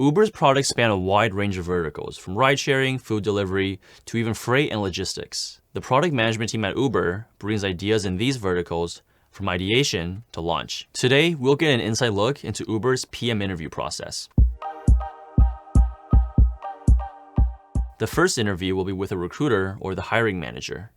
Uber's products span a wide range of verticals, from ride-sharing, food delivery, to even freight and logistics. The product management team at Uber brings ideas in these verticals from ideation to launch. Today, we'll get an inside look into Uber's PM interview process. The first interview will be with a recruiter or the hiring manager.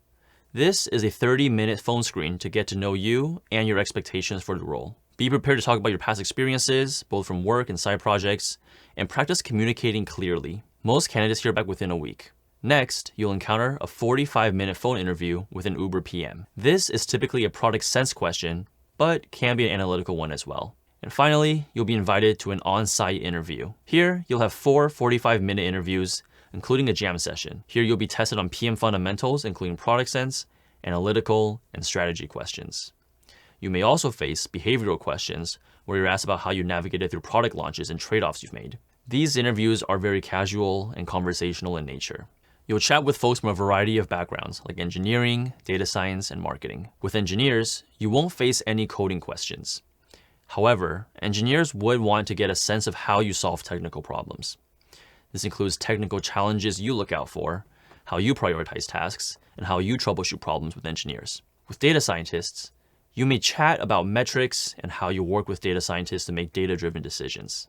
This is a 30-minute phone screen to get to know you and your expectations for the role. Be prepared to talk about your past experiences, both from work and side projects, and practice communicating clearly. Most candidates hear back within a week. Next, you'll encounter a 45-minute phone interview with an Uber PM. This is typically a product sense question, but can be an analytical one as well. And finally, you'll be invited to an on-site interview. Here, you'll have 4 45-minute interviews, including a jam session. Here, you'll be tested on PM fundamentals, including product sense, analytical, and strategy questions. You may also face behavioral questions, where you're asked about how you navigated through product launches and trade-offs you've made. These interviews are very casual and conversational in nature. You'll chat with folks from a variety of backgrounds, like engineering, data science, and marketing. With engineers, you won't face any coding questions. However, engineers would want to get a sense of how you solve technical problems. This includes technical challenges you look out for, how you prioritize tasks, and how you troubleshoot problems with engineers. With data scientists, you may chat about metrics and how you work with data scientists to make data-driven decisions.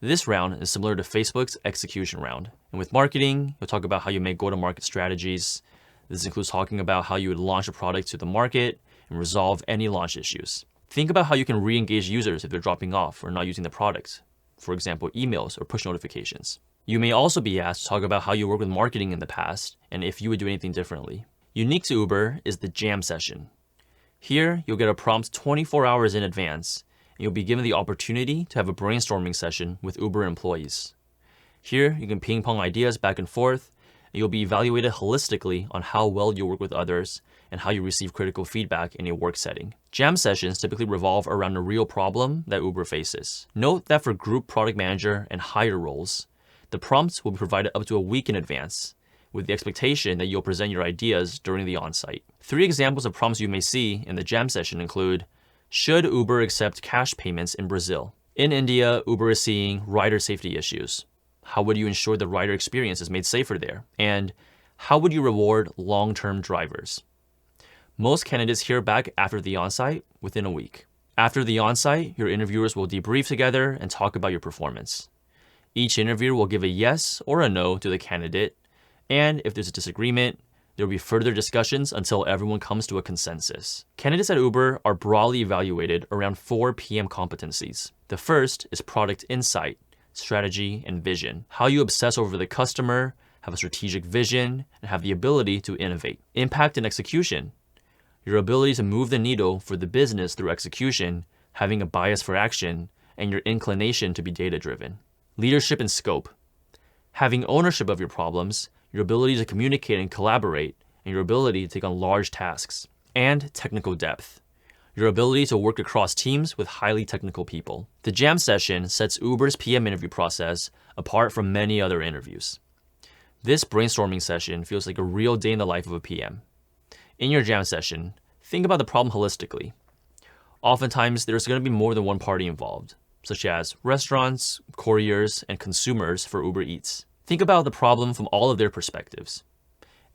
This round is similar to Facebook's execution round. And with marketing, you'll talk about how you make go-to-market strategies. This includes talking about how you would launch a product to the market and resolve any launch issues. Think about how you can re-engage users if they're dropping off or not using the product. For example, emails or push notifications. You may also be asked to talk about how you worked with marketing in the past and if you would do anything differently. Unique to Uber is the jam session. Here, you'll get a prompt 24 hours in advance, and you'll be given the opportunity to have a brainstorming session with Uber employees. Here, you can ping pong ideas back and forth, and you'll be evaluated holistically on how well you work with others and how you receive critical feedback in a work setting. Jam sessions typically revolve around a real problem that Uber faces. Note that for group product manager and higher roles, the prompts will be provided up to a week in advance, with the expectation that you'll present your ideas during the on-site. 3 examples of prompts you may see in the jam session include, should Uber accept cash payments in Brazil? In India, Uber is seeing rider safety issues. How would you ensure the rider experience is made safer there? And how would you reward long-term drivers? Most candidates hear back after the on-site within a week. After the on-site, your interviewers will debrief together and talk about your performance. Each interviewer will give a yes or a no to the candidate, and if there's a disagreement, there will be further discussions until everyone comes to a consensus. Candidates at Uber are broadly evaluated around 4 PM competencies. The first is product insight, strategy, and vision. How you obsess over the customer, have a strategic vision, and have the ability to innovate. Impact and execution. Your ability to move the needle for the business through execution, having a bias for action, and your inclination to be data-driven. Leadership and scope. Having ownership of your problems, your ability to communicate and collaborate, and your ability to take on large tasks. And technical depth. Your ability to work across teams with highly technical people. The jam session sets Uber's PM interview process apart from many other interviews. This brainstorming session feels like a real day in the life of a PM. In your jam session, think about the problem holistically. Oftentimes, there's going to be more than one party involved, such as restaurants, couriers, and consumers for Uber Eats. Think about the problem from all of their perspectives.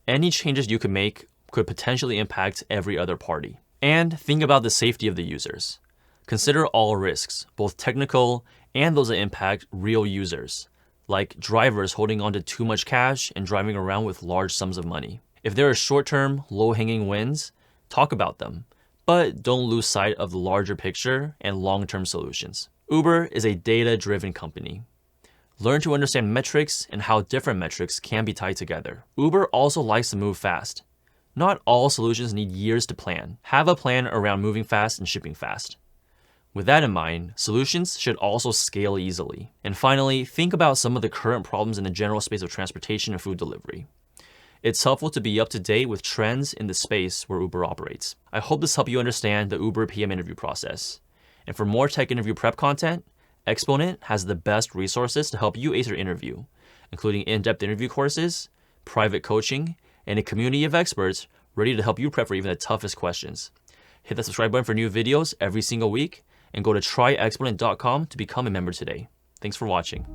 Any changes you could make could potentially impact every other party. And think about the safety of the users. Consider all risks, both technical and those that impact real users, like drivers holding on to too much cash and driving around with large sums of money. If there are short-term, low-hanging wins, talk about them, but don't lose sight of the larger picture and long-term solutions. Uber is a data-driven company. Learn to understand metrics and how different metrics can be tied together. Uber also likes to move fast. Not all solutions need years to plan. Have a plan around moving fast and shipping fast. With that in mind, solutions should also scale easily. And finally, think about some of the current problems in the general space of transportation and food delivery. It's helpful to be up to date with trends in the space where Uber operates. I hope this helped you understand the Uber PM interview process. And for more tech interview prep content, Exponent has the best resources to help you ace your interview, including in-depth interview courses, private coaching, and a community of experts ready to help you prep for even the toughest questions. Hit the subscribe button for new videos every single week, and go to tryexponent.com to become a member today. Thanks for watching.